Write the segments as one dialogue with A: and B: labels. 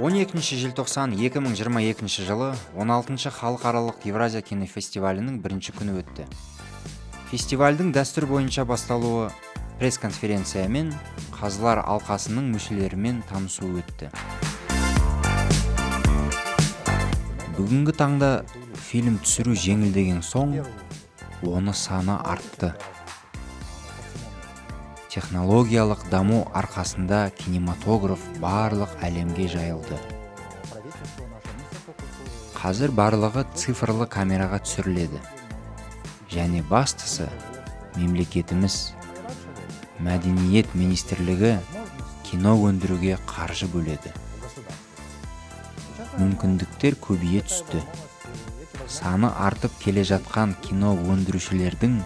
A: 12 желтоқсан 2022 жылы 16 халықаралық Евразия кинофестивалінің бірінші күні өтті. Фестивальдің дәстүр бойынша басталуы пресс-конференциямен Қазылар алқасының мүшелерімен танысу өтті. Бүгінгі таңда фильм түсіру жеңілдеген соң, оны саны артты. Технологиялық даму арқасында кинематограф барлық әлемге жайылды. Қазір барлығы цифрлы камераға түсіріледі. Және бастысы, мемлекетіміз, Мәдениет министрлігі кино өндіруге қаржы бөледі. Мүмкіндіктер көбейе түсті. Саны артып келе жатқан кино өндірушілердің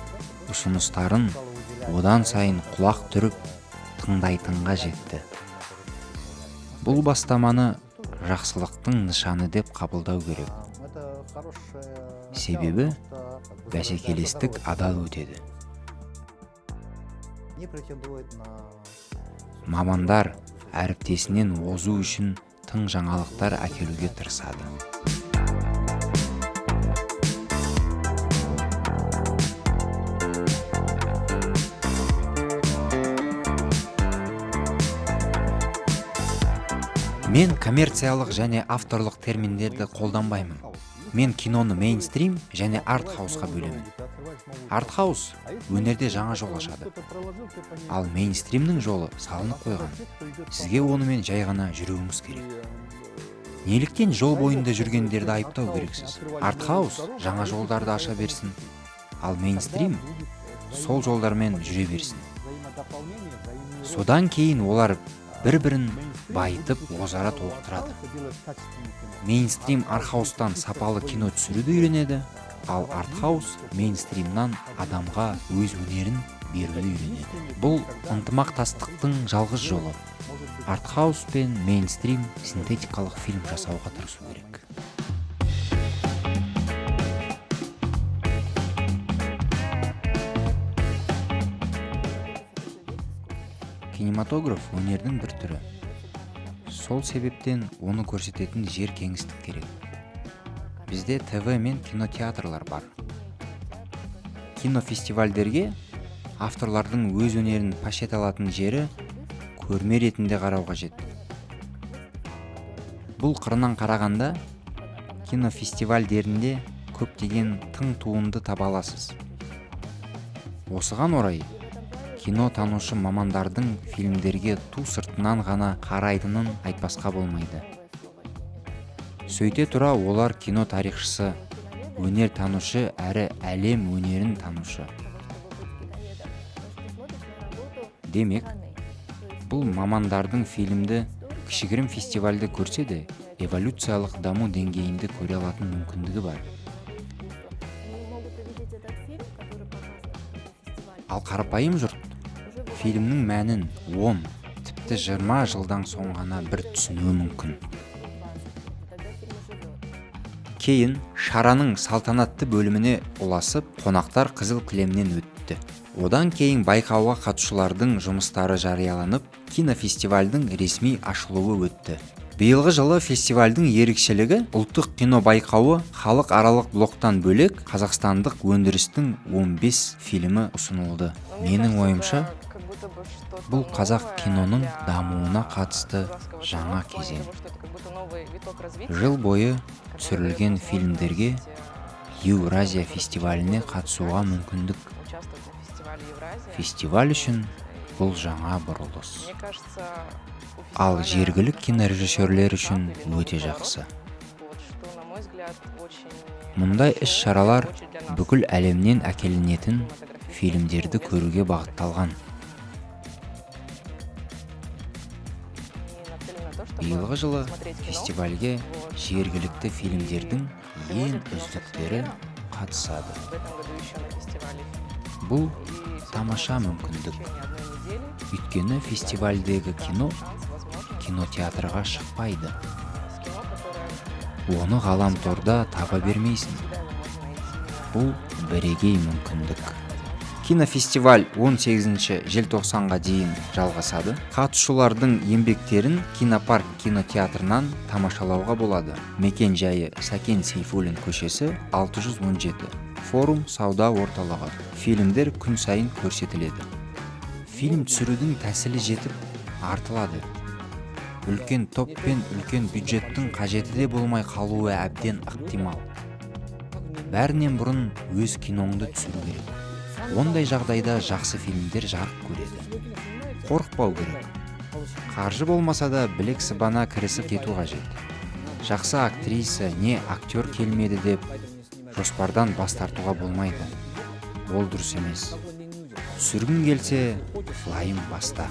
A: ұсыныстарын одан сайын құлақ түріп тыңдайтынға жетті. Бұл бастаманы жақсылықтың нышаны деп қабылдау керек. Себебі бәсекелестік адал өтеді. Мамандар әріптесінен озу үшін тың жаңалықтар әкелуге тырысады. Мен коммерциялық және авторлық терминдерді қолданбаймын. Мен киноны мейнстрим және артхаусқа бөлемін. Артхаус өнерде жаңа жол ашады. Ал мейнстримнің жолы салынып қойған. Сізге онымен жай ғана жүруіңіз керек. Неліктен жол бойында жүргендерді айыптау керексіз? Артхаус жаңа жолдарды аша берсін. Ал мейнстрим сол жолдармен жүре берсін. Содан кейін олар бір-бірін байытып, озара толықтырады. Мейнстрим артхаустан сапалы кино түсіруді үйренеді, ал артхаус мейнстримнан адамға өз өнерін беруді үйренеді. Бұл ынтымақтастықтың жалғыз жолы. Артхаус пен мейнстрим синтетикалық фильм жасауға тырысу керек. Кинематограф өнердің бір түрі. Сол себептен оны көрсететін жер кеңістік керек. Бізде ТВ мен кинотеатрлар бар. Кинофестивальдерге авторлардың өз өнерін паш ете алатын жері көрме ретінде қарау қажет. Бұл қырынан қарағанда кинофестивальдерінде көптеген тың туынды таба аласыз. Осыған орай кино танушы мамандардың фильмдерге ту сыртынан ғана қарайтынын айтпасқа болмайды. Сөйте тұра олар кино тарихшысы, өнер танушы әрі әлем өнерін танушы. Демек, бұл мамандардың фильмді кішігірім фестивальді көрсе де, эволюциялық даму деңгейінде көре алатын мүмкіндігі бар. Ал қарапайым жұрт фильмнің мәнін 10, тіпті 20 жылдан соң ғана бір түсінуі мүмкін. Кейін шараның салтанатты бөліміне ұласып, қонақтар қызыл кілемнен өтті. Одан кейін байқауға қатысушылардың жұмыстары жарияланып, кинофестивальдің ресми ашылуы өтті. Биылғы жылы фестивальдің ерекшелігі ұлттық кино байқауы халықаралық блоктан бөлек қазақстандық өндірістің 15 фильмі ұсынылды. Менің ойымша, бұл қазақ киноның дамуына қатысты жаңа кезең. Жыл бойы түсірілген фильмдерге Евразия фестиваліне қатысуға мүмкіндік. Фестиваль үшін бұл жаңа бұрылыс. Ал жергілік кинорежиссерлер үшін өте жақсы. Мұндай іс-шаралар бүкіл әлемнен әкелінетін фильмдерді көруге бағытталған. Биылғы жылы фестивальге жергілікті фильмдердің ең үздіктері қатысады. Бұл тамаша мүмкіндік. Өйткені фестивальдегі кино кинотеатрға шықпайды. Оны ғаламторда таба бермейсің. Бұл бірегей мүмкіндік. Кинофестиваль 18 желтоқсанға дейін жалғасады. Қатысушылардың еңбектерін Кинопарк кинотеатрынан тамашалауға болады. Мекен жайы Сәкен Сейфуллин көшесі 617. Форум сауда орталығы. Фильмдер күн сайын көрсетіледі. Фильм түсірудің тәсілі жетіп артылады. Үлкен топ пен үлкен бюджеттің қажеті де болмай қалуы әбден ықтимал. Бәрінен бұрын өз киноңды түсіру керек. Ондай жағдайда жақсы фильмдер жарық көреді. Қорықпау керек. Қаржы болмаса да білек сыбана кірісіп кету қажет. Жақсы актриса не актер келмеді деп жоспардан бас тартуға болмайды. Ол дұрыс емес. Түсіргің келсе, лайым баста.